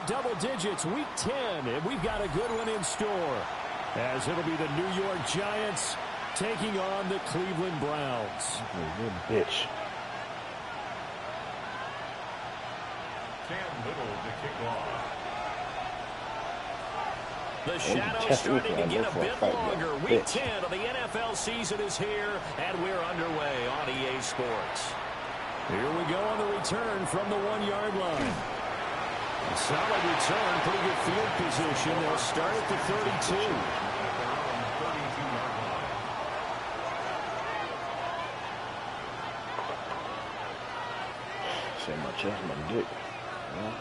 double digits week 10, and we've got a good one in store, as it'll be the New York Giants taking on the Cleveland Browns. Good bitch. Cam Little to kick off. The shadow's starting to get a bit longer. Week 10 of the NFL season is here, and we're underway on EA Sports. Here we go on the return from the 1-yard line. A solid return, pretty good field position. They'll start at the 32. Say my chest, my dick. Yeah.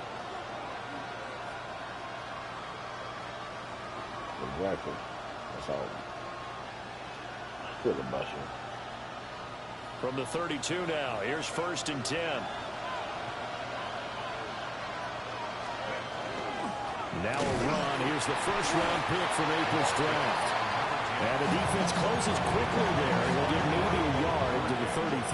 Exactly. That's all. Feel about you. From the 32 now, here's 1st and 10. Now a run. Here's the first-round pick from April's draft. And the defense closes quickly there. He'll get maybe a yard to the 33.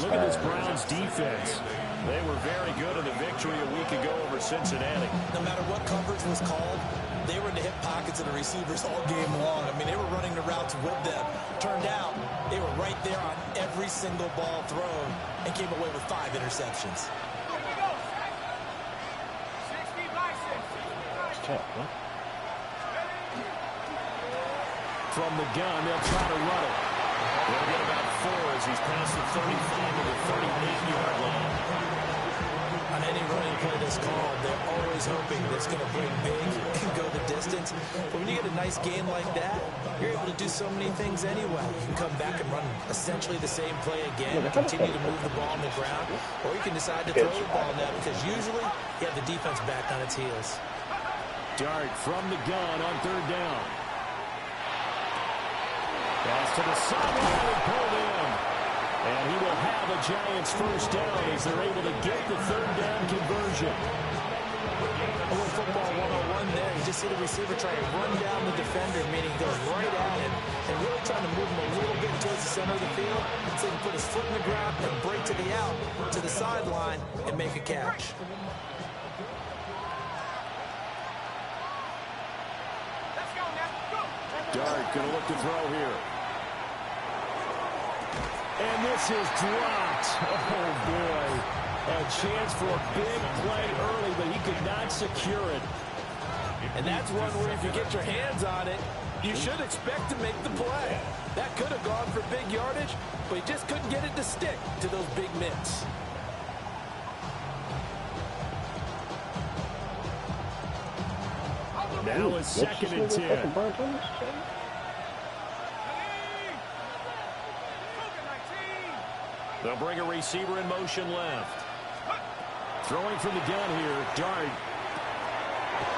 Look at this Browns defense. They were very good in the victory a week ago over Cincinnati. No matter what coverage was called, they were in the hip pockets of the receivers all game long. I mean, they were running the routes with them. Turned out, they were right there on every single ball thrown and came away with 5 interceptions. From the gun, they'll try to run it. They'll get about 4 as he's past the 35 to the 38-yard line. On any running play that's called, they're always hoping that it's going to bring big and go the distance. But when you get a nice game like that, you're able to do so many things anyway. You can come back and run essentially the same play again, continue to move the ball on the ground, or you can decide to throw the ball now because usually you have the defense back on its heels. Dart from the gun on 3rd down. Pass to the sideline and pulled in. And he will have a Giants first down as they're able to get the 3rd down conversion. A little football 101 there. You just see the receiver try to run down the defender, meaning go right at him and really trying to move him a little bit towards the center of the field so he can put his foot in the ground and break to the out, to the sideline, and make a catch. Dart going to look to throw here. And this is dropped. Oh, boy. A chance for a big play early, but he could not secure it. And that's one where if you get your hands on it, you should expect to make the play. That could have gone for big yardage, but he just couldn't get it to stick to those big mitts. Now it's 2nd and 10. They'll bring a receiver in motion left. Throwing from the gun here, Dart.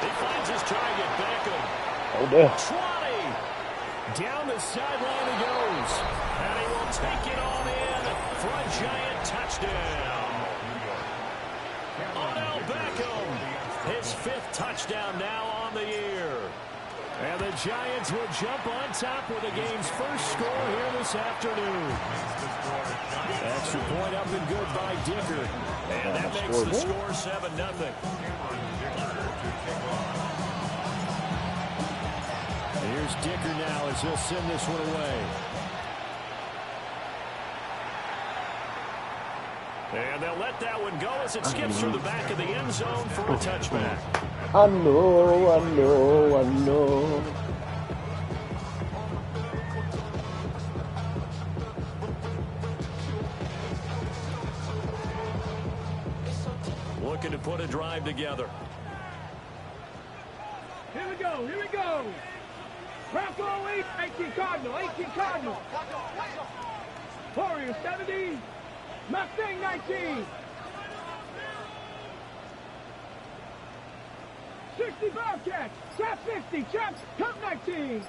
He finds his target, Beckham. Oh, damn. 20. Down the sideline he goes. And he will take it on in for a Giant touchdown. Odell Beckham, his 5th touchdown now on the year. And the Giants will jump on top with the game's first score here this afternoon. Extra point up and good by Dicker. And that makes the score 7-0. Here's Dicker now as he'll send this one away. And they'll let that one go as it skips through the back of the end zone for a touchback. I know. Looking to put a drive together. Here we go. Bronco 18 Cardinal. Warrior 70. Mustang 19. 60 Bobcats. Chop 50. Chops. Cup 19.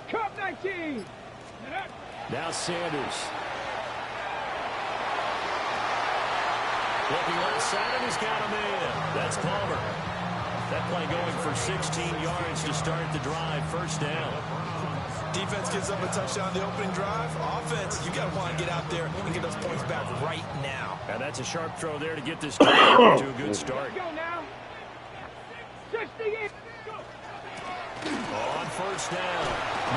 Now Sanders. Looking left side, and he's got him in. That's Palmer. That play going for 16 yards to start the drive. First down. Defense gives up a touchdown the opening drive. Offense, you got to want to get out there and get those points back right now. And that's a sharp throw there to get this game to a good start. Let's go now. On first down,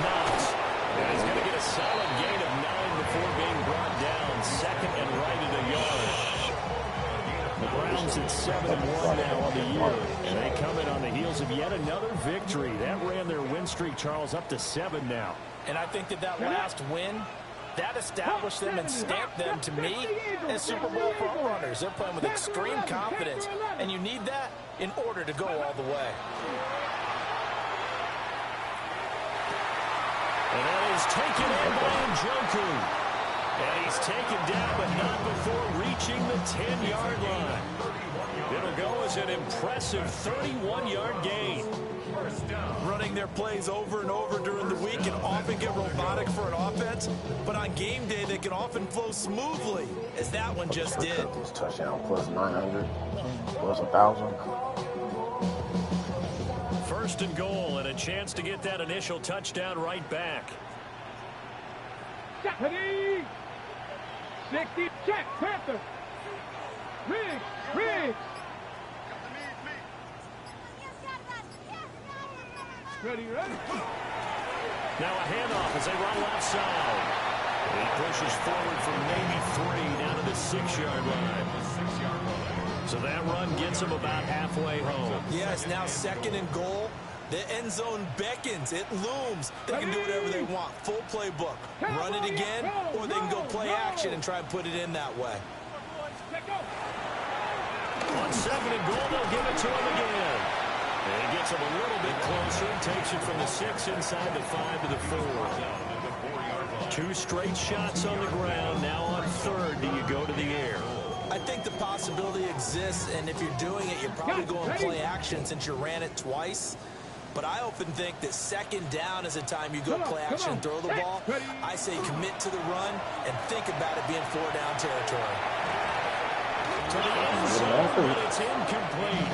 Knox. And he's going to get a solid gain of 9 before being brought down. Second and right at a yard. The Browns at 7-1 now on the year. And they come in on the heels of yet another victory. That ran their win streak, Charles, up to 7 now. And I think that last win, that established them and stamped them, to me, as Super Bowl front runners. They're playing with extreme confidence, and you need that in order to go all the way. And that is taken in by Njoku. And he's taken down, but not before reaching the 10-yard line. It'll go as an impressive 31-yard gain. Running their plays over and over during the week can often get robotic for an offense, but on game day they can often flow smoothly, as that one just did. This touchdown plus 900, plus 1,000. First and goal, and a chance to get that initial touchdown right back. 60, check, Panther. Riggs. Ready. Now a handoff as they run left side. He pushes forward from maybe 3 down to the 6-yard line. So that run gets him about halfway home. Yes, now second and goal. The end zone beckons. It looms. They can do whatever they want. Full playbook. Run it again, or they can go play action and try and put it in that way. On second and goal, they'll give it to him again. And he gets him a little bit closer and takes it from the 6 inside the 5 to the 4. 2 straight shots on the ground. Now on third, do you go to the air? I think the possibility exists, and if you're doing it, you're probably going to play action since you ran it twice. But I often think that second down is a time you go play action and throw the ball. I say commit to the run and think about it being 4-down territory. To the end zone, but it's incomplete.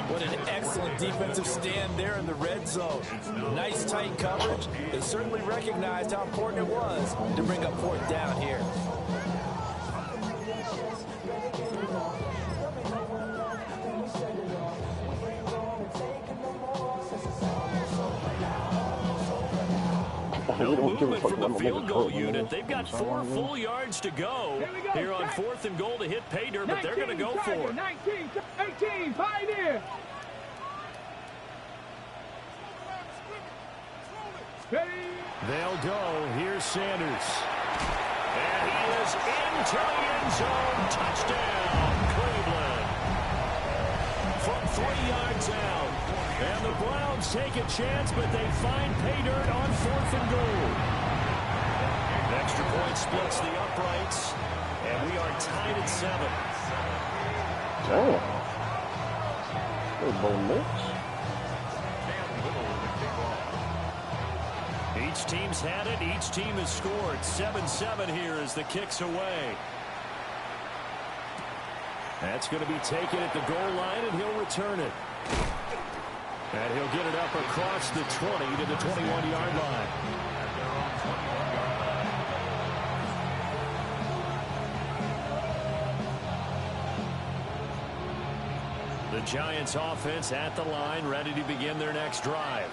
What an excellent defensive stand there in the red zone. Nice tight coverage. They certainly recognized how important it was to bring up 4th down here. No movement from the field goal unit. They've got 4 full yards to go here on 4th and goal to hit pay dirt, but they're going to go for it. 19, 18, Pioneer. They'll go. Here's Sanders. And he is into the end zone. Touchdown, Cleveland. From 3 yards out. And the Browns take a chance, but they find pay dirt on 4th and goal. Extra point splits the uprights, and we are tied at 7. Damn. Good bowl mix. Each team's had it. Each team has scored. 7-7 here as the kick's away. That's going to be taken at the goal line, and he'll return it. And he'll get it up across the 20 to the 21-yard line. The Giants offense at the line, ready to begin their next drive.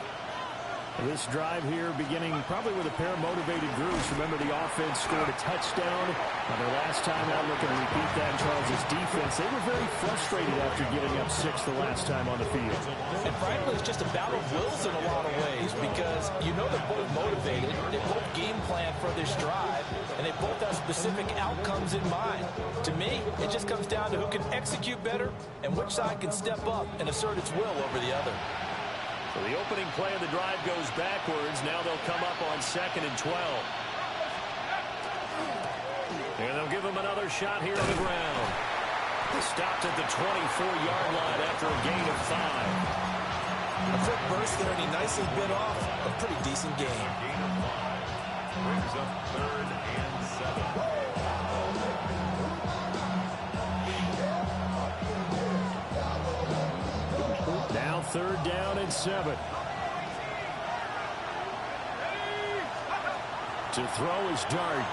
This drive here beginning probably with a pair of motivated groups. Remember, the offense scored a touchdown on their last time out. Looking to repeat that in Charles's defense. They were very frustrated after giving up 6 the last time on the field. And frankly, it's just a battle of wills in a lot of ways because you know they're both motivated. They both game plan for this drive, and they both have specific outcomes in mind. To me, it just comes down to who can execute better and which side can step up and assert its will over the other. So the opening play of the drive goes backwards. Now they'll come up on 2nd and 12. And they'll give him another shot here on the ground. Stopped at the 24-yard line after a gain of 5. A quick burst there, and he nicely bit off a pretty decent game. Brings up 3rd and 7. Now 3rd down and 7. To throw is Dart.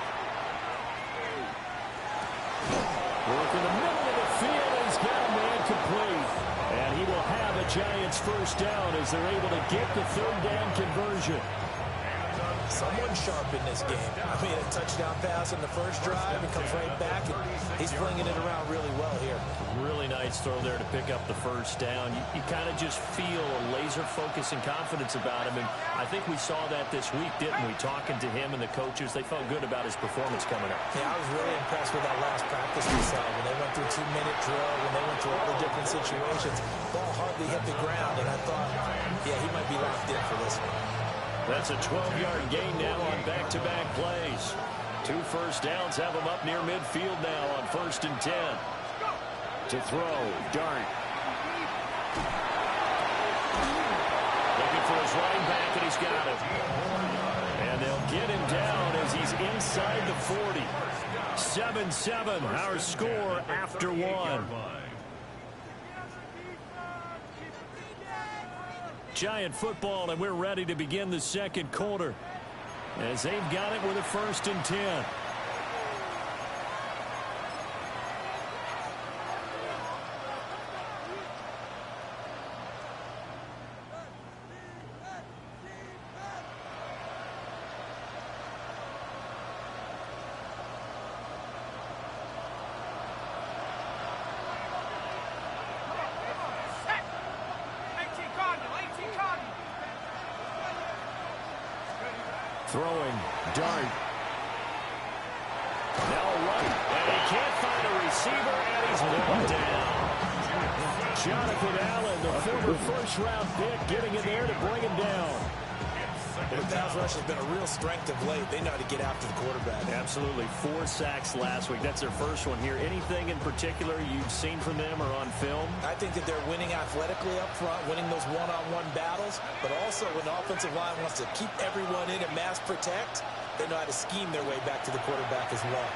Work in the middle of the field. He's got a man complete. And he will have a Giants first down as they're able to get the third down conversion. Someone sharp in this game. I mean, a touchdown pass in the first drive and comes right back, and he's flinging it around really well here. Really nice throw there to pick up the first down. You kind of just feel a laser focus and confidence about him, and I think we saw that this week, didn't we? Talking to him and the coaches, they felt good about his performance coming up. Yeah, I was really impressed with that last practice we saw when they went through 2-minute drill, when they went through all the different situations. Ball hardly hit the ground, and I thought, yeah, he might be locked in for this one. That's a 12-yard gain now on back-to-back plays. 2 first downs have him up near midfield now on 1st and 10. To throw, Dart. Looking for his running back, and he's got him. And they'll get him down as he's inside the 40. 7-7, our score after 1. Giant football, and we're ready to begin the second quarter as they've got it with a 1st and 10. Throwing, Dart. Now a run, and he can't find a receiver, and he's brought down. Jonathan Allen, the former first-round pick, getting in there to bring him down. The pass rush has been a real strength of late. They know how to get after the quarterback. Absolutely. 4 sacks last week. That's their first one here. Anything in particular you've seen from them or on film? I think that they're winning athletically up front, winning those one-on-one battles, but also when the offensive line wants to keep everyone in and mass protect, they know how to scheme their way back to the quarterback as well.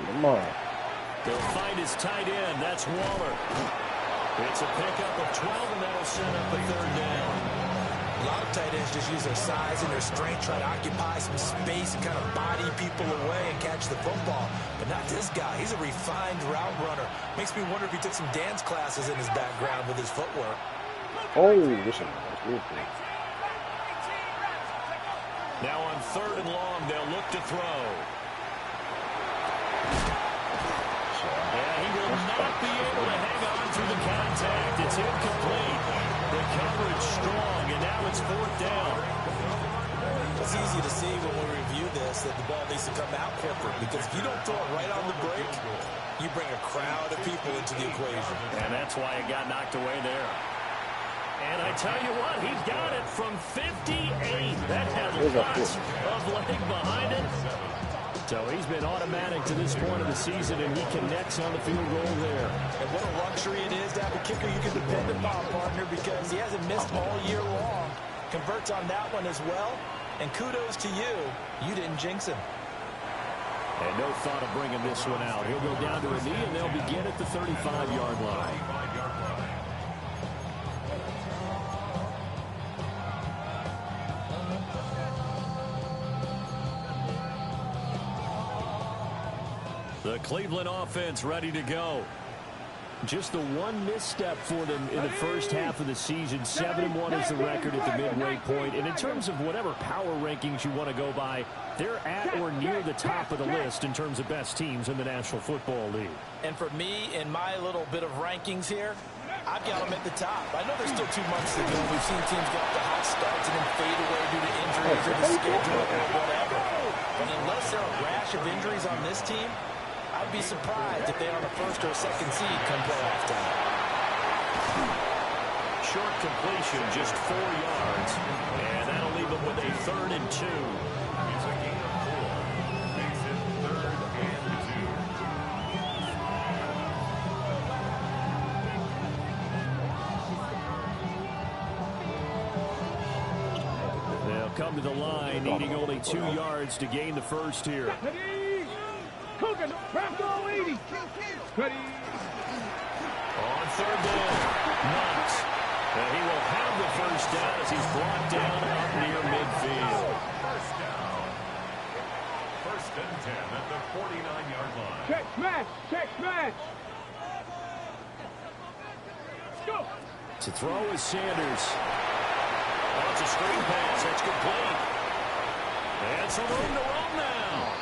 Lamar. They'll find his tight end. That's Waller. It's a pickup of 12, and that'll set up a 3rd down. A lot of tight ends just use their size and their strength, try to occupy some space and kind of body people away and catch the football. But not this guy. He's a refined route runner. Makes me wonder if he took some dance classes in his background with his footwork. Oh, this is good. Now on 3rd and long, they'll look to throw. And he will not be able to hang on through the contact. It's incomplete. The coverage strong, and now it's 4th down. It's easy to see when we review this that the ball needs to come out quicker, because if you don't throw it right on the break, you bring a crowd of people into the equation. And that's why it got knocked away there. And I tell you what, he's got it from 58. That has lots of leg behind it. So he's been automatic to this point of the season, and he connects on the field goal there. And what a luxury it is to have a kicker you can depend upon, partner, because he hasn't missed all year long. Converts on that one as well. And kudos to you. You didn't jinx him. And no thought of bringing this one out. He'll go down to a knee, and they'll begin at the 35-yard line. The Cleveland offense ready to go. Just the one misstep for them in the first half of the season. 7-1 is the record at the midway point. And in terms of whatever power rankings you want to go by, they're at or near the top of the list in terms of best teams in the National Football League. And for me, in my little bit of rankings here, I've got them at the top. I know there's still 2 months to go. We've seen teams get off to hot starts and then fade away due to injuries or the schedule or whatever. But unless there are a rash of injuries on this team, I'd be surprised if they are the 1st or 2nd seed come playoff time. Short completion, just 4 yards. And that'll leave them with a 3rd and 2. It's a gain of 4. Makes it 3rd and 2. They'll come to the line, needing only 2 yards to gain the first here. Cooking, wrapped all 80. Ready. On 3rd down, Knox. And he will have the first down as he's brought down up near midfield. First down. 1st and 10 at the 49-yard line. Check smash. Check smash. Let's go. To throw is Sanders. Oh, it's a screen pass. That's complete. And some room to run now.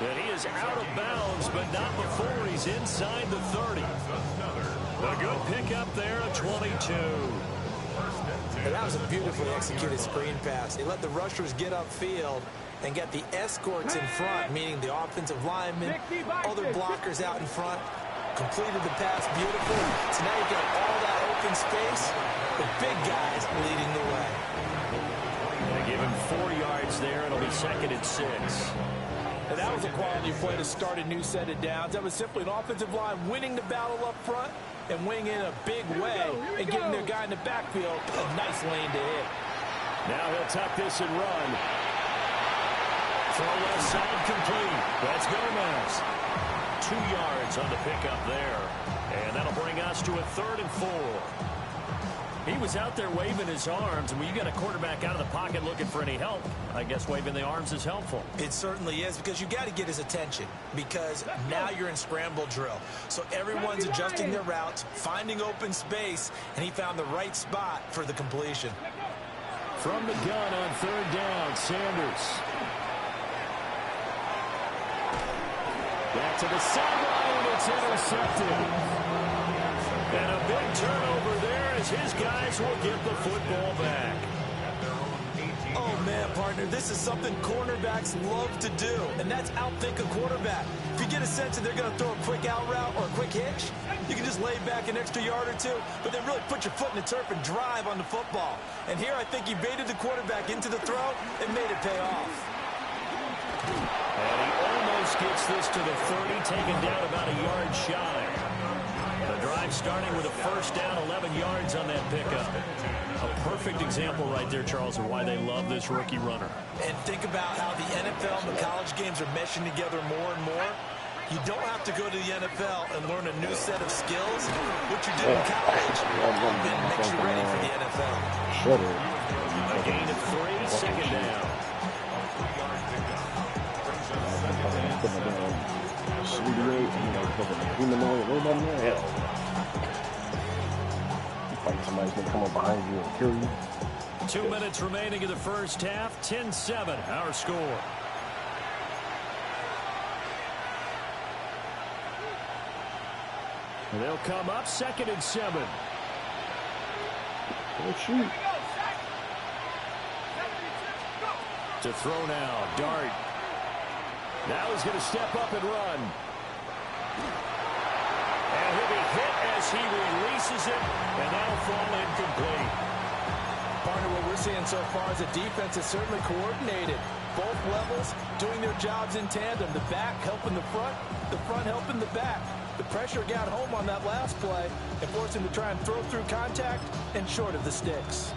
And he is out of bounds, but not before he's inside the 30. A good pickup there at 22. And that was a beautifully executed screen pass. He let the rushers get upfield and get the escorts in front, meaning the offensive linemen, other blockers out in front. Completed the pass beautifully. So now you've got all that open space, the big guys leading the way. They give him 4 yards there. It'll be 2nd and 6. And that was a quality play to start a new set of downs. That was simply an offensive line winning the battle up front and winning in a big way and giving their guy in the backfield a nice lane to hit. Now he'll tuck this and run. Throw left side complete. That's Gomez. 2 yards on the pickup there. And that'll bring us to a 3rd and 4. He was out there waving his arms, and when you got a quarterback out of the pocket looking for any help, I guess waving the arms is helpful. It certainly is, because you got to get his attention, because now you're in scramble drill. So everyone's adjusting their routes, finding open space, and he found the right spot for the completion. From the gun on 3rd down, Sanders. Back to the sideline, it's intercepted. And a big turnover there as his guys will get the football back. Oh, man, partner, this is something cornerbacks love to do, and that's outthink a quarterback. If you get a sense that they're going to throw a quick out route or a quick hitch, you can just lay back an extra yard or two, but then really put your foot in the turf and drive on the football. And here I think he baited the quarterback into the throw and made it pay off. And he almost gets this to the 30, taken down about a yard shy. The drive starting with a 1st down, 11 yards on that pickup. A perfect example right there, Charles, of why they love this rookie runner. And think about how the NFL and the college games are meshing together more and more. You don't have to go to the NFL and learn a new set of skills. What you did in college makes you ready for the NFL. A gain of 3, 2nd down. Somebody's gonna come up behind you and kill you. 2 minutes remaining in the first half. 10-7, our score. They'll come up 2nd and 7. Oh, shoot. To throw now, Dart. Now he's going to step up and run. And he'll be hit as he releases it, and that'll fall incomplete. Partner, what we're seeing so far is the defense is certainly coordinated. Both levels doing their jobs in tandem. The back helping the front helping the back. The pressure got home on that last play and forced him to try and throw through contact and short of the sticks.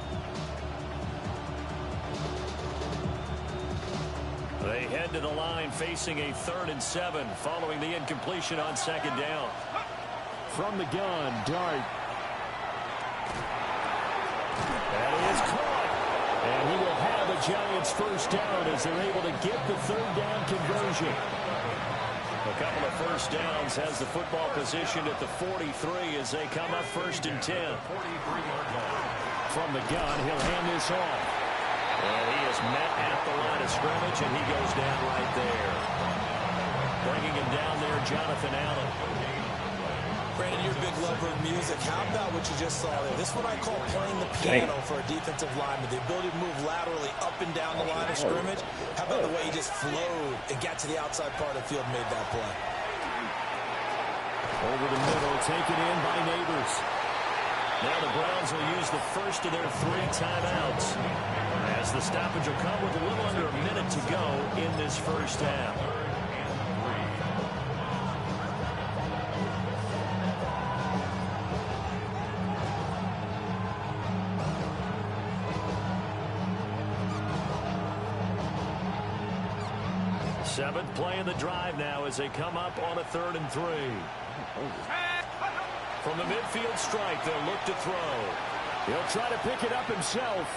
They head to the line facing a 3rd and 7 following the incompletion on 2nd down. From the gun, Dart. That is caught. And he will have a Giants 1st down as they're able to get the 3rd down conversion. A couple of 1st downs has the football position at the 43 as they come up 1st and 10. From the gun, he'll hand this off. And he is met at the line of scrimmage, and he goes down right there. Bringing him down there, Jonathan Allen. Brandon, you're a big lover of music. How about what you just saw there? This is what I call playing the piano for a defensive lineman. The ability to move laterally up and down the line of scrimmage. How about the way he just flowed and got to the outside part of the field and made that play? Over the middle, taken in by Neighbors. Now the Browns will use the first of their 3 timeouts, as the stoppage will come with a little under a minute to go in this first half. Seventh play of the drive now as they come up on a 3rd and 3. From the midfield strike, they'll look to throw. He'll try to pick it up himself.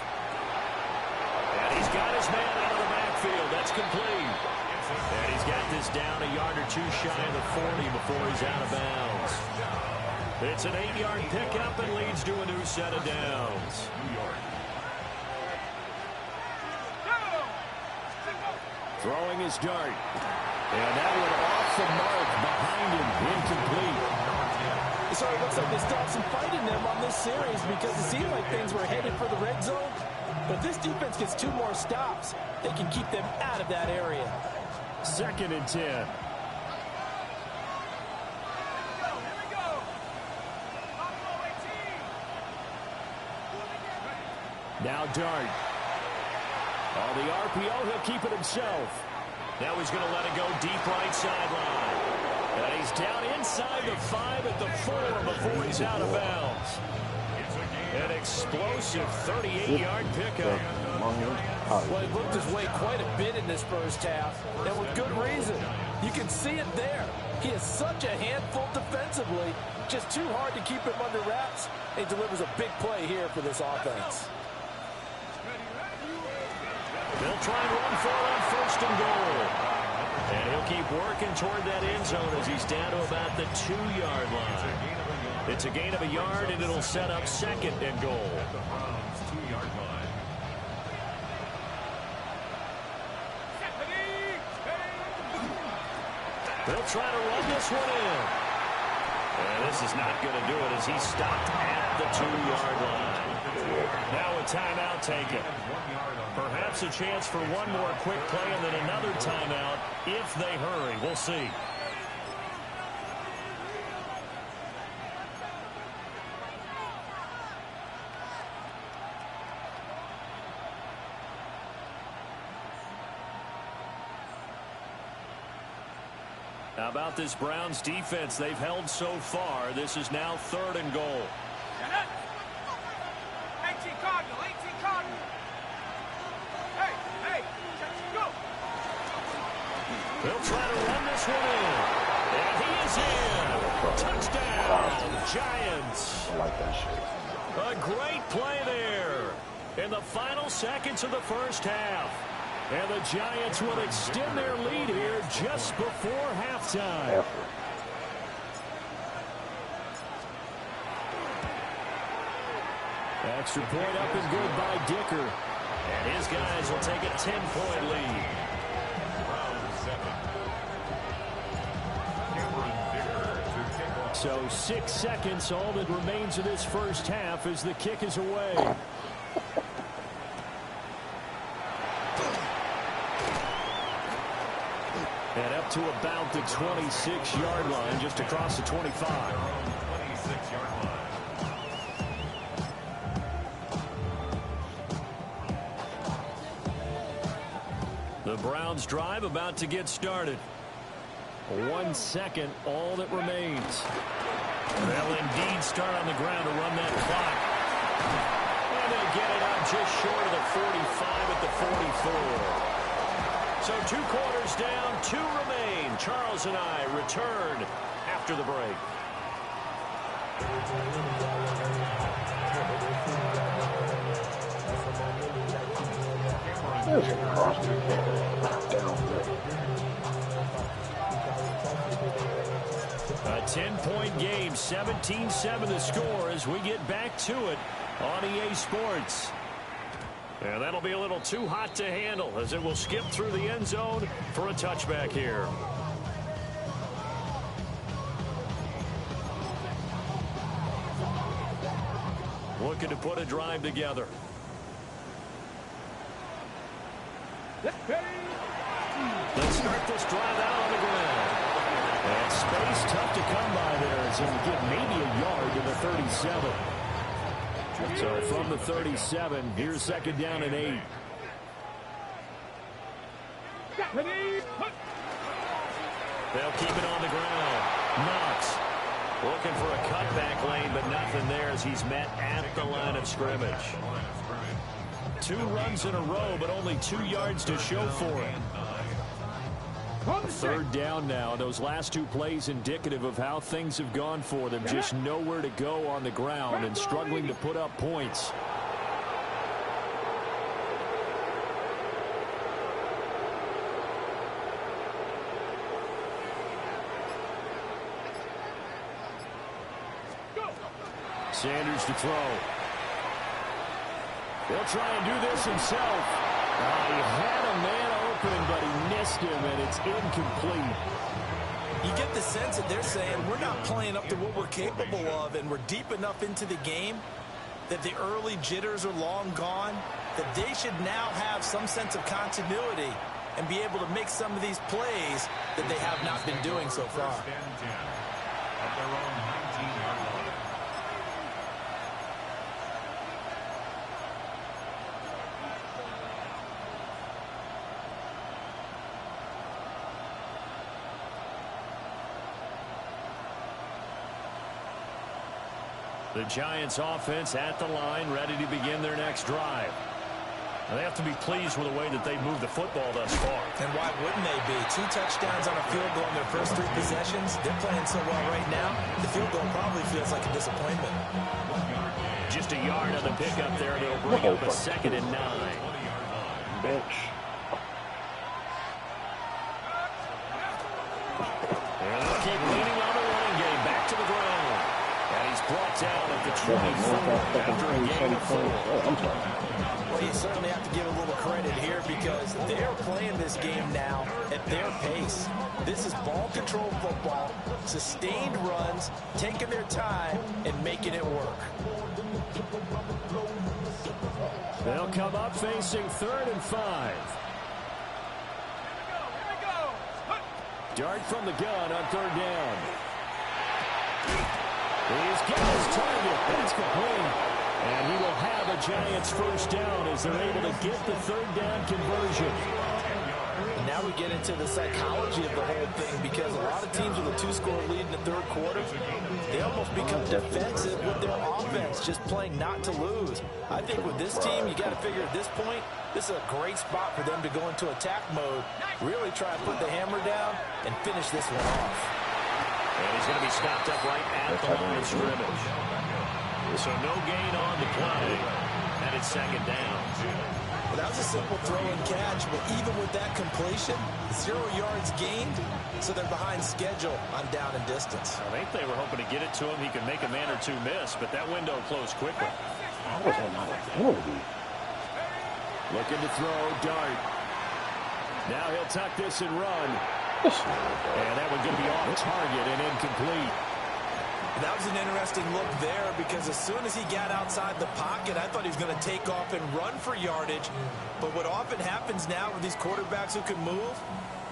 And he's got his man out of the backfield. That's complete. And he's got this down a yard or 2 shy of the 40 before he's out of bounds. It's an 8-yard pickup and leads to a new set of downs. Throwing his dart. And that one off the mark behind him. Incomplete. So it looks like they still have some fight in them on this series because it seemed like things were headed for the red zone. But if this defense gets 2 more stops, they can keep them out of that area. 2nd and 10. Now Dart. On the RPO, he'll keep it himself. Now he's going to let it go deep right sideline. And he's down inside the 5 at the 4 before he's out of bounds. An explosive 38-yard pickup. Well, he looked his way quite a bit in this first half, and with good reason. You can see it there. He is such a handful defensively, just too hard to keep him under wraps. He delivers a big play here for this offense. They'll try and run for it on 1st and goal. And he'll keep working toward that end zone as he's down to about the 2-yard line. It's a gain of a yard, and it'll set up 2nd and goal. They'll try to run this one in. And this is not going to do it as he's stopped at the 2-yard line. Now a timeout taken. Perhaps a chance for one more quick play and then another timeout if they hurry. We'll see. How about this Browns defense? They've held so far. This is now 3rd and goal. 18 Cardinal, 18 Cardinal. Hey, go. They'll try to run this one in. And he is in. Touchdown, Giants. I like that shit. A great play there in the final seconds of the first half. And the Giants will extend their lead here just before halftime. Extra point up and good by Dicker. And his guys will take a 10-point lead. So 6 seconds, all that remains of this first half as the kick is away. And up to about the 26-yard line, just across the 25. 26-yard line. The Browns drive about to get started. 1 second, all that remains. They'll indeed start on the ground to run that clock. And they get it out just short of the 45 at the 44. So 2 quarters down, 2 remain. Charles and I return after the break. There's a cross down. A 10-point game, 17-7 the score as we get back to it on EA Sports. And that'll be a little too hot to handle as it will skip through the end zone for a touchback here. Looking to put a drive together. Let's start this drive out on the ground. And space tough to come by there as he'll get maybe a yard to the 37. So from the 37, here's 2nd down and 8. They'll keep it on the ground. Knox looking for a cutback lane, but nothing there as he's met at the line of scrimmage. 2 runs in a row, but only 2 yards to show for it. 3rd down now. Those last 2 plays indicative of how things have gone for them. Just nowhere to go on the ground and struggling to put up points. Sanders to throw. He'll try and do this himself. He had a man open, but he missed him, and it's incomplete. You get the sense that they're saying we're not playing up to what we're capable of, and we're deep enough into the game that the early jitters are long gone, that they should now have some sense of continuity and be able to make some of these plays that they have not been doing so far. At their own 19-yard line. The Giants offense at the line, ready to begin their next drive. They have to be pleased with the way that they've moved the football thus far. And why wouldn't they be? 2 touchdowns on a field goal in their first 3 possessions. They're playing so well right now, the field goal probably feels like a disappointment. Just a yard on the pickup there. They'll bring up a 2nd and 9. Bench. And they'll keep leaning on the running game. Back to the ground. And he's brought down at the 24 after a gain of 4. Well, you certainly have to give a little credit here because they're playing this game now at their pace. This is ball control football, sustained runs, taking their time, and making it work. They'll come up facing 3rd and 5. Dart from the gun on 3rd down. He's got his target. That's complete. And he will have a Giants first down as they're able to get the 3rd down conversion. And now we get into the psychology of the whole thing because a lot of teams with a 2-score lead in the 3rd quarter, they almost become defensive with their offense, just playing not to lose. I think with this team, you got to figure at this point, this is a great spot for them to go into attack mode, really try to put the hammer down and finish this one off. And he's going to be stopped up right at the line of scrimmage. So no gain on the play, and it's 2nd down. Well, that was a simple throw and catch, but even with that completion, 0 yards gained, so they're behind schedule on down and distance. I think they were hoping to get it to him. He could make a man or 2 miss, but that window closed quickly. That was not a penalty. Looking to throw, Dart. Now he'll tuck this and run. And that one's going to be off target and incomplete. That was an interesting look there because as soon as he got outside the pocket, I thought he was going to take off and run for yardage. But what often happens now with these quarterbacks who can move,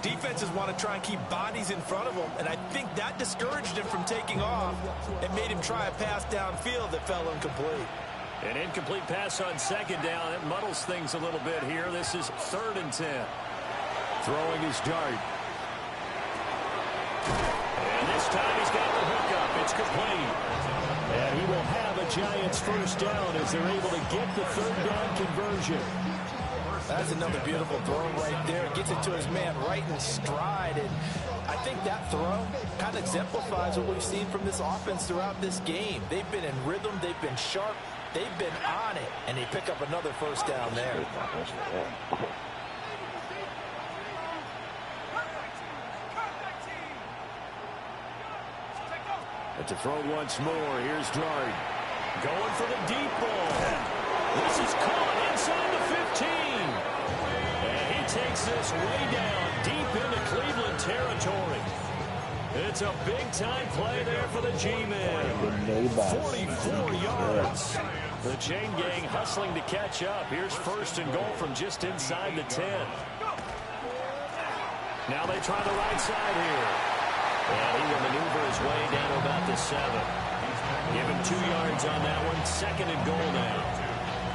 defenses want to try and keep bodies in front of them, and I think that discouraged him from taking off and made him try a pass downfield that fell incomplete. An incomplete pass on 2nd down. It muddles things a little bit here. This is 3rd and 10. Throwing his Dart. And this time he's got the hookup. It's complete. And he will have a Giants first down as they're able to get the 3rd down conversion. That's another beautiful throw right there. Gets it to his man right in stride. And I think that throw kind of exemplifies what we've seen from this offense throughout this game. They've been in rhythm. They've been sharp. They've been on it. And they pick up another first down there. And to throw once more, here's Dart. Going for the deep ball. This is caught inside the 15. And he takes this way down deep into Cleveland territory. It's a big-time play there for the G-Men. 44 yards. The chain gang hustling to catch up. Here's 1st and goal from just inside the 10. Now they try the right side here. And he will maneuver his way down to about the 7. Give him 2 yards on that one. 2nd and goal now.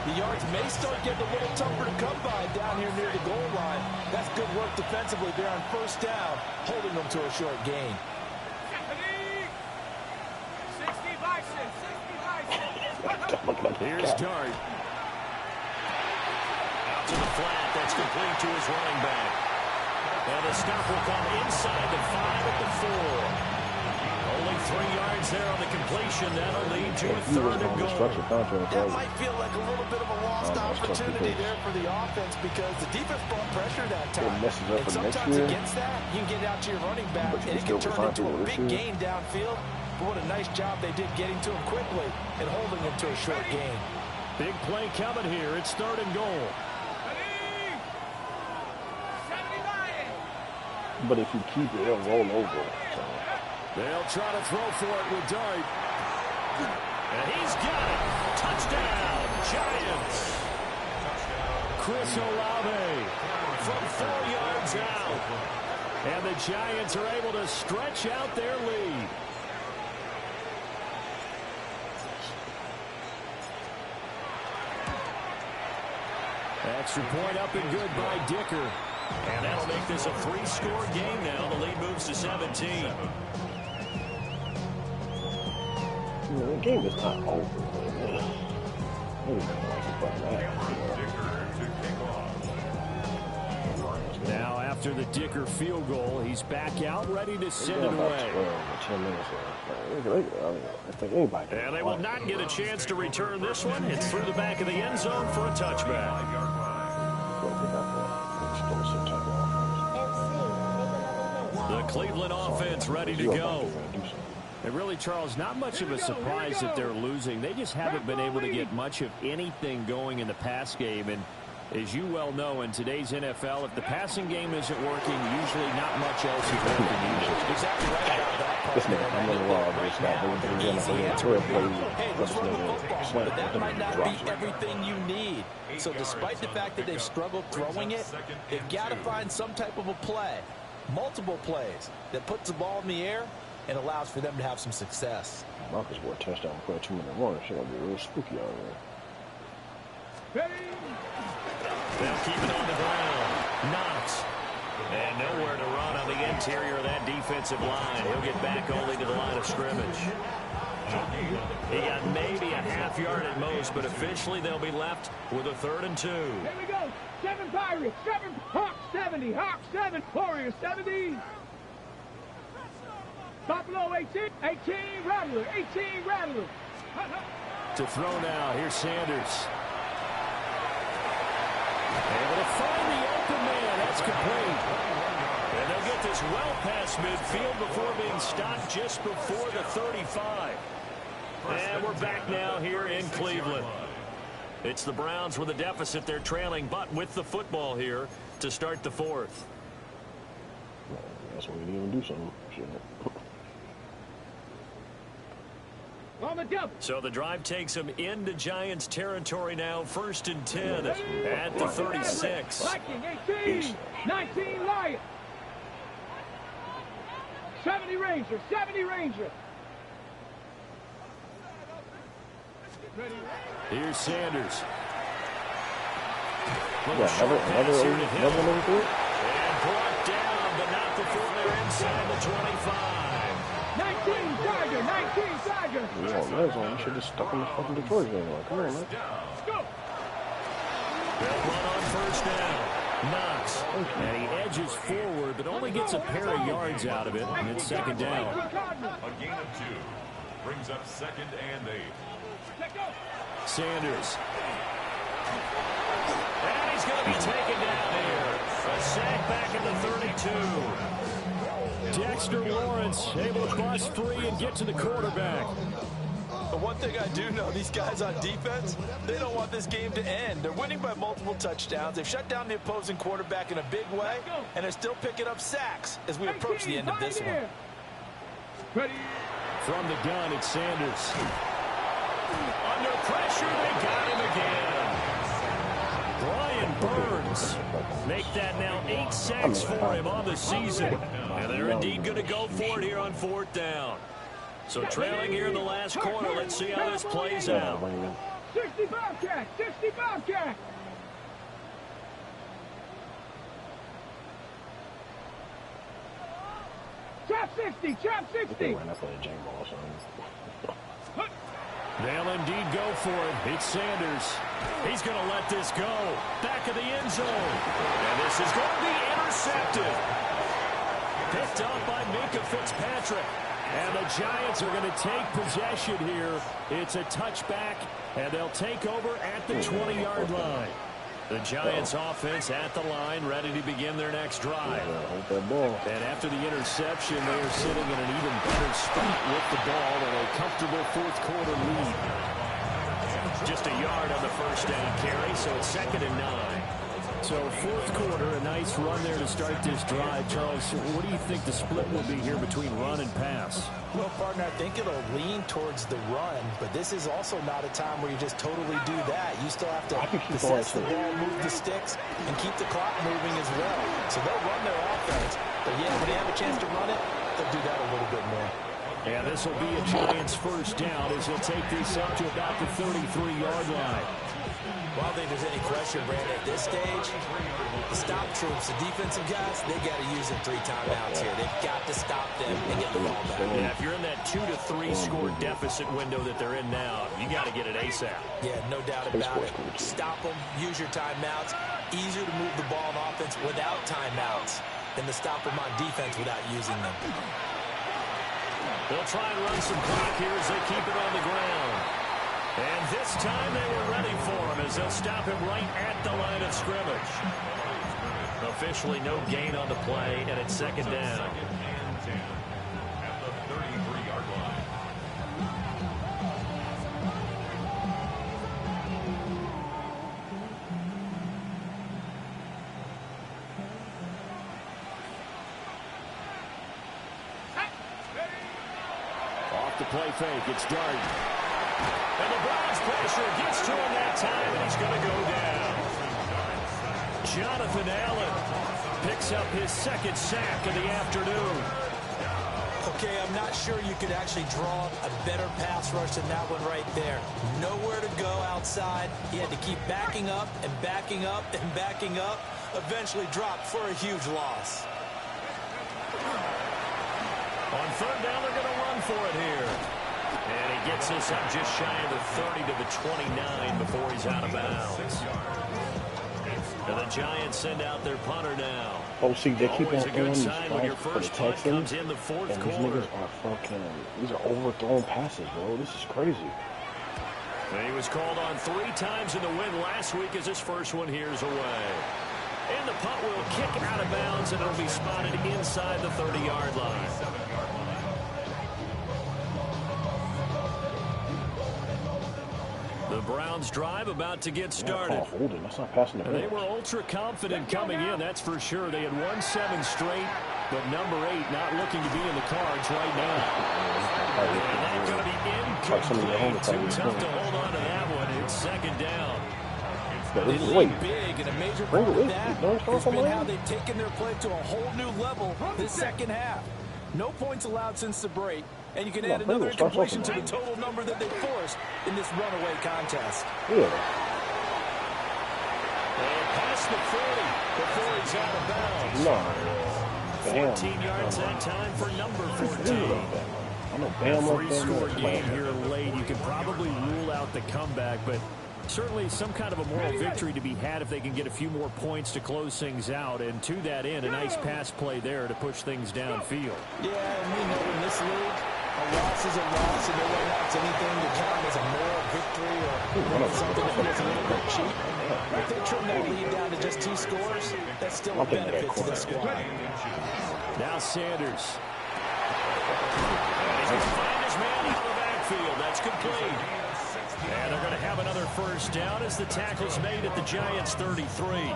The yards may start getting a little tougher to come by down here near the goal line. That's good work defensively there on 1st down, holding them to a short gain. 60 Bison, 60 Bison. Here's Dart. Out to the flat. That's complete to his running back. And the stop will come inside the 5 at the 4. Only 3 yards there on the completion. That'll lead to a 3rd and goal. That might feel like a little bit of a lost opportunity there for the offense because the defense brought pressure that time. And sometimes against that, you can get out to your running back and it can turn into a big gain downfield But what a nice job they did getting to him quickly and holding him to a short gain. Big play coming here. It's 3rd and goal. But if you keep it, it'll roll over. So. They'll try to throw for it with Dart. And he's got it. Touchdown, Giants. Chris Olave from 4 yards out. And the Giants are able to stretch out their lead. Extra point up and good by Dicker. And that'll make this a 3-score game now. The lead moves to 17. The game is not over. Now after the Dicker field goal, he's back out ready to send it away. 10 minutes. I think anybody. And they will not get a chance to return this one. It's through the back of the end zone for a touchback. The Cleveland offense ready to go. And really, Charles, not much of a surprise that they're losing. They just haven't been able to get much of anything going in the pass game. And as you well know, in today's NFL, if the passing game isn't working, usually not much else is working either. Exactly right about that. This nigga, I'm in the wall. But that might not be everything you need. So despite the fact that they've struggled throwing it, they've got to find some type of a play, multiple plays, that puts the ball in the air and allows for them to have some success. Marcus wore a touchdown for a 2-minute run. It's going to be real spooky out there. They'll keep it on the ground. Knox. And nowhere to run on the interior of that defensive line. He'll get back only to the line of scrimmage. He got maybe a half yard at most, but officially they'll be left with a 3rd and 2. Here we go. 7 Pirates, 7 Hawks 70, Hawks 7, Warriors 70. Buffalo 18, 18 Rattler, 18 Rattler. To throw now, here's Sanders. Able to find the open man. That's complete. And they'll get this well past midfield before being stopped just before the 35. And we're back now here in Cleveland. It's the Browns with a deficit. They're trailing, but with the football here to start the 4th. That's when you didn't even do something. Shit. So the drive takes them into Giants territory now. 1st and 10 at the 36. Viking 18, 19 Lions. 70 Ranger, 70 Ranger. Here's Sanders. Yeah, another and brought down, but not before they're inside the 25. 19 Tiger, 19 Tiger. You should have stuck in the fucking Detroit game. Like, come on, man. Let's go. They'll run on 1st down. Knox. And he edges forward, but only gets a pair of yards out of it, and it's 2nd down. A gain of 2 brings up 2nd and 8. Sanders. And he's going to be taken down here. A sack back at the 32. Dexter Lawrence able to bust free and get to the quarterback. But one thing I do know, these guys on defense, they don't want this game to end. They're winning by multiple touchdowns. They've shut down the opposing quarterback in a big way, and they're still picking up sacks as we approach the end of this one. Ready. From the gun, it's Sanders. Under pressure, they got him again. Brian Burns make that now 8 sacks for him on the season. And they're indeed going to go for it here on 4th down. So trailing here in the last quarter, let's see how this plays out. 60 Bobcat, 60 Bobcat. Chop 60, chop 60. They'll indeed go for it. It's Sanders. He's going to let this go. Back of the end zone. And this is going to be intercepted. Picked up by Minka Fitzpatrick. And the Giants are going to take possession here. It's a touchback, and they'll take over at the 20-yard line. The Giants offense at the line, ready to begin their next drive. And after the interception, they are sitting in an even better spot with the ball in a comfortable fourth-quarter lead. Just a yard on the first down carry, so it's 2nd and 9. So fourth quarter, a nice run there to start this drive. Charles, what do you think the split will be here between run and pass? Well, partner, I think it'll lean towards the run, but this is also not a time where you just totally do that. You still have to possess the ball, move the sticks, and keep the clock moving as well. So they'll run their offense, but yeah, when they have a chance to run it, they'll do that a little bit more. Yeah, this will be a Giants first down as he'll take this up to about the 33-yard line. Well, I don't think there's any question, Brandon, at this stage, the stop troops, the defensive guys, they got to use their 3 timeouts here. They've got to stop them and get the ball back. Yeah, if you're in that 2 to 3 score deficit window that they're in now, you got to get it ASAP. Yeah, no doubt about it. Stop them, use your timeouts. Easier to move the ball on offense without timeouts than to stop them on defense without using them. They'll try and run some clock here as they keep it on the ground. And this time they were ready for him as they'll stop him right at the line of scrimmage. Officially no gain on the play, and it's 2nd down. At the 33-yard line. Off the play fake, it's Darden. And the Browns pressure gets to him that time, and he's going to go down. Jonathan Allen picks up his 2nd sack of the afternoon. Okay, I'm not sure you could actually draw a better pass rush than that one right there. Nowhere to go outside. He had to keep backing up and backing up and backing up. Eventually dropped for a huge loss. On 3rd down, they're going to run for it here. And he gets this up just shy of the 30 to the 29 before he's out of bounds. And the Giants send out their punter now. Oh, see, they keep on throwing these when your for the first punt Texans, comes in the fourth and these quarter. niggas are fucking, these are overthrown passes, bro. This is crazy. And he was called on 3 times in the win last week as his first one here is away. And the punt will kick out of bounds, and it'll be spotted inside the 30-yard line. The Browns drive about to get started. That's not passing the They were ultra confident coming in, that's for sure. They had won 7 straight, but number 8 not looking to be in the cards right now. And that's going to be incomplete. Too tough to hold on to that one. It's 2nd down. They lead big, and a major part of that has been how they've taken their play to a whole new level this second half. No points allowed since the break, and you can add another incompletion to the total number that they forced in this runaway contest. Yeah. And past the 40 before he's out of bounds. 14 yards that time for number 14. A 3-score game here late. You can probably rule out the comeback, but certainly some kind of a moral victory to be had if they can get a few more points to close things out. And to that end, a nice pass play there to push things downfield. Yeah, and we know in this league, a loss is a loss, and no one wants anything to count as a moral victory or something that feels a little bit cheap. If they trim that lead down to just 2 scores, that's still a benefit to this squad. Now Sanders. And he's going to find his man out of the backfield. That's complete. And they're going to have another first down as the tackle's made at the Giants' 33.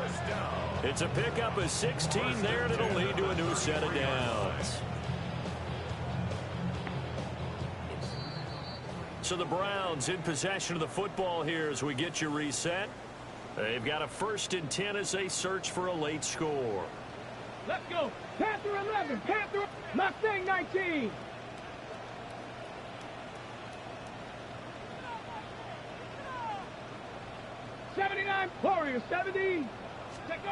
It's a pickup of 16 there, and it'll lead to a new set of downs. So the Browns in possession of the football here as we get you reset. They've got a 1st and 10 as they search for a late score. Let's go. Panther 11. Panther. Mustang 19. '79 Warriors 70. Let's go.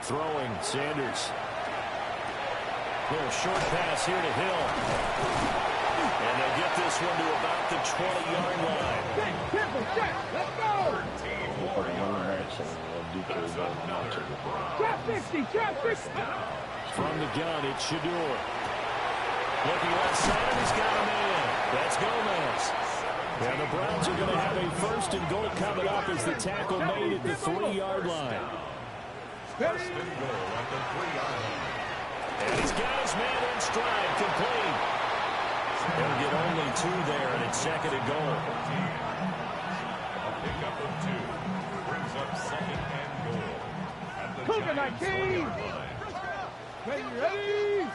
Throwing Sanders. Little short pass here to Hill. And they'll get this one to about the 20-yard line. Let's go. Trap 60. From the gun, it's Shador. Looking left side, he's got a man. That's Gomez. And the Browns are going to have a 1st and goal coming up as the tackle made at the 3-yard line. 1st and goal at the 3-yard line. And he's got his man in stride, complete. He'll get only 2 there, and it's 2nd and goal. A pickup of 2 brings up 2nd and goal at the Cougar Giants' 19. 4-yard line. Ready.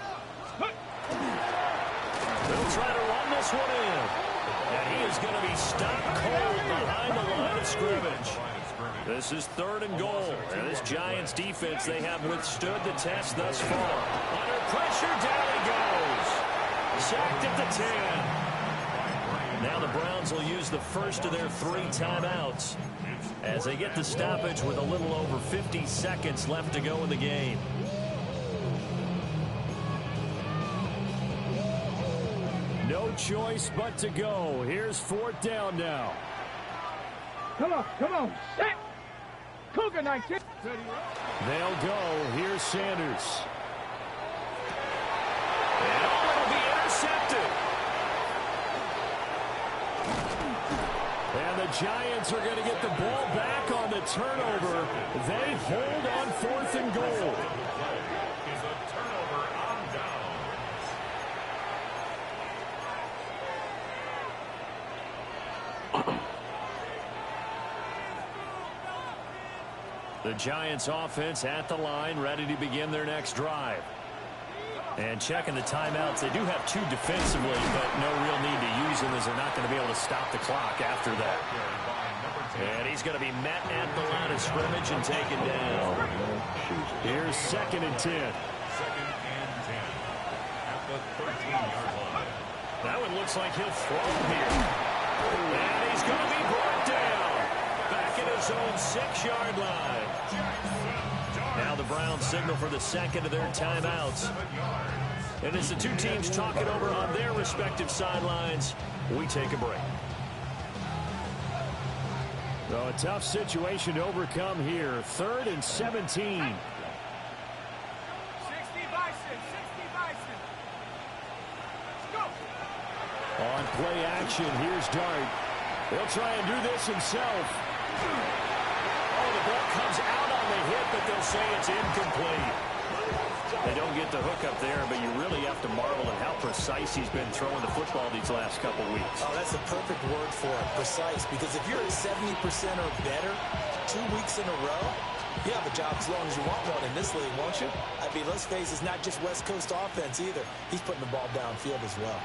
They'll try to run this one in. And he is going to be stopped cold behind the line of scrimmage. This is 3rd and goal. And this Giants defense, they have withstood the test thus far. Under pressure, down he goes. Sacked at the 10. Now the Browns will use the first of their 3 timeouts as they get the stoppage with a little over 50 seconds left to go in the game. No choice but to go. Here's 4th down now. Come on. Set. Cougar 19. They'll go. Here's Sanders. And it'll be intercepted. And the Giants are going to get the ball back on the turnover. They hold on 4th and goal. Is a turnover on down. The Giants offense at the line, ready to begin their next drive. And checking the timeouts, they do have 2 defensively, but no real need to use them as they're not going to be able to stop the clock after that. And he's going to be met at the line of scrimmage and taken down. Here's 2nd and 10. 2nd and 10 at the 13-yard line. That one looks like he'll throw here. And he's going to be brought down. Back at his own 6-yard line. Now the Browns signal for the 2nd of their timeouts. And as the 2 teams talk it over on their respective sidelines, we take a break. So a tough situation to overcome here. 3rd and 17. 60 Bison. Let's go. On play action, here's Dart. He'll try and do this himself. Oh, the ball comes out on the hit, but they'll say it's incomplete. They don't get the hook up there, but you really have to marvel at how precise he's been throwing the football these last couple weeks. Oh, that's the perfect word for it, precise, because if you're at 70% or better 2 weeks in a row, you have a job as long as you want one in this league, won't you? I mean, let's face it, it's not just West Coast offense either. He's putting the ball downfield as well.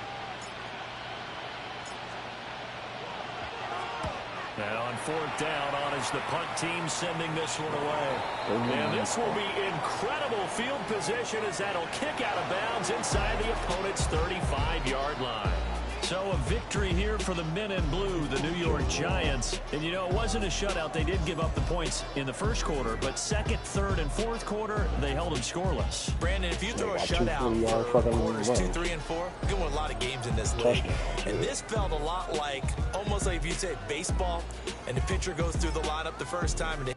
And on 4th down, on is the punt team sending this one away. And this will be incredible field position as that'll kick out of bounds inside the opponent's 35-yard line. So a victory here for the men in blue, the New York Giants. And, you know, it wasn't a shutout. They did give up the points in the 1st quarter, but 2nd, 3rd, and 4th quarter, they held them scoreless. Brandon, if you throw a shutout for quarters 2, 3, and 4, you're going to win a lot of games in this league. And this felt a lot like, almost like if you say baseball, and the pitcher goes through the lineup the first time, and